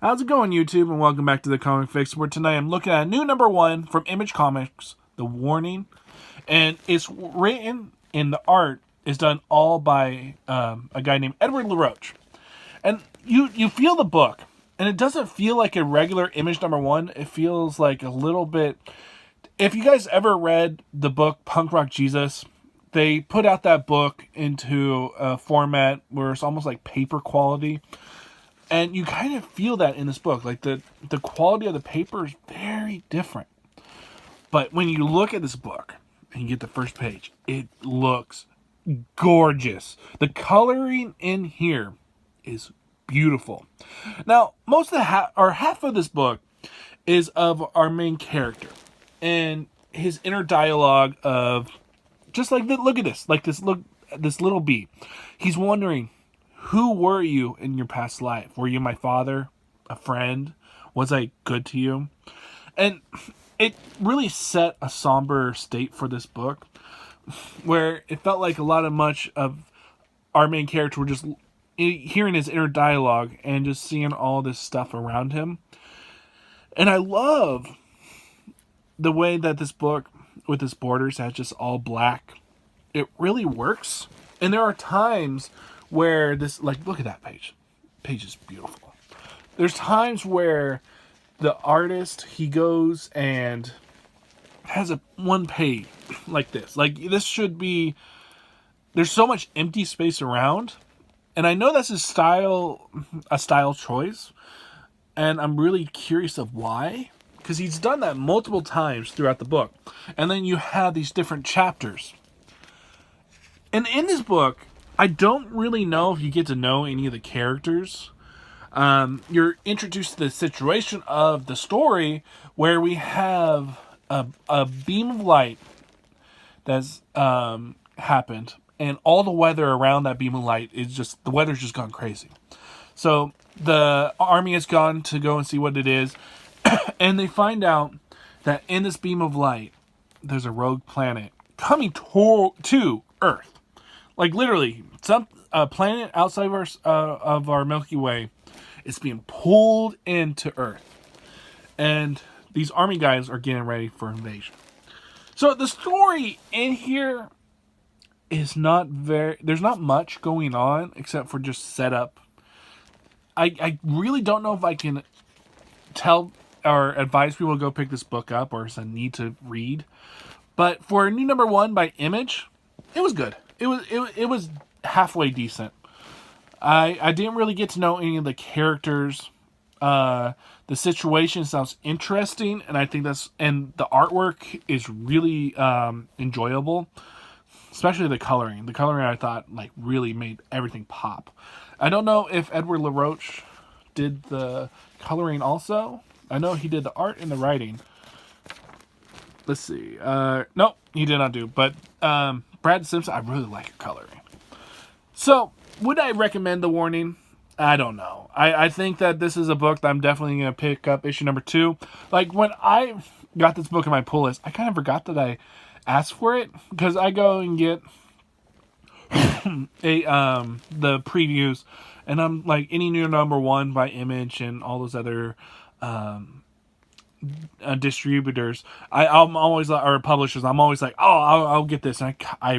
How's it going, YouTube? And welcome back to the Comic Fix, where tonight I'm looking at a new #1 from Image Comics, The Warning. And it's written, in the art is done all by a guy named Edward LaRoche. And you feel the book, and it doesn't feel like a regular Image #1. It feels like a little bit... If you guys ever read the book Punk Rock Jesus, they put out that book into a format where it's almost like paper quality. And you kind of feel that in this book. Like the quality of the paper is very different. But when you look at this book and you get the first page, it looks gorgeous. The coloring in here is beautiful. Now, most of the half of this book is of our main character and his inner dialogue of just like look at this, like this little bee. He's wondering, who were you in your past life? Were you my father? A friend? Was I good to you? And it really set a somber state for this book, where it felt like much of our main character were just hearing his inner dialogue and just seeing all this stuff around him. And I love the way that this book, with its borders, has just all black. It really works. And there are times where this, like, look at that page. Page is beautiful. There's times where the artist, he goes and has one page like this. Like, this should be... There's so much empty space around. And I know that's a style choice. And I'm really curious of why. Because he's done that multiple times throughout the book. And then you have these different chapters. And in this book, I don't really know if you get to know any of the characters. You're introduced to the situation of the story where we have a beam of light that's happened, and all the weather around that beam of light is just, the weather's just gone crazy. So the army has gone to go and see what it is, and they find out that in this beam of light, there's a rogue planet coming to Earth. Like, literally, a planet outside of our Milky Way is being pulled into Earth. And these army guys are getting ready for invasion. So the story in here is there's not much going on except for just setup. I really don't know if I can tell or advise people to go pick this book up, or it's a need to read. But for a new #1 by Image, it was good. It was halfway decent. I didn't really get to know any of the characters. The situation sounds interesting, and I think and the artwork is really enjoyable, especially the coloring. The coloring, I thought, like, really made everything pop. I don't know if Edward LaRoche did the coloring also. I know he did the art and the writing. Let's see. Nope, he did not do. But Brad Simpson, I really like coloring. So, would I recommend The Warning? I don't know. I think that this is a book that I'm definitely going to pick up issue #2. Like, when I got this book in my pull list, I kind of forgot that I asked for it, because I go and get the previews, and I'm like, any new #1 by Image and all those other distributors, I'm always like, or publishers, I'm always like, oh, I'll get this. And I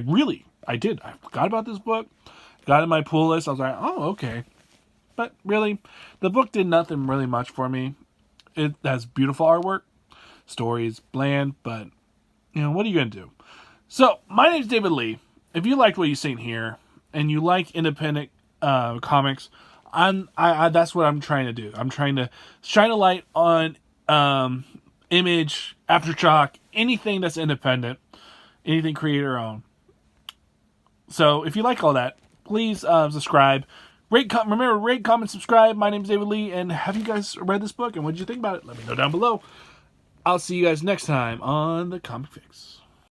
did. I forgot about this book. Got in my pull list. I was like, oh, okay. But really, the book did nothing really much for me. It has beautiful artwork. Story is bland, but, you know, what are you going to do? So, my name's David Lee. If you liked what you've seen here, and you like independent comics, that's what I'm trying to do. I'm trying to shine a light on Image, Aftershock, anything that's independent, anything creator-owned. So, if you like all that, please subscribe. Remember, rate, comment, subscribe. My name is David Lee, and have you guys read this book, and what did you think about it? Let me know down below. I'll see you guys next time on The Comic Fix.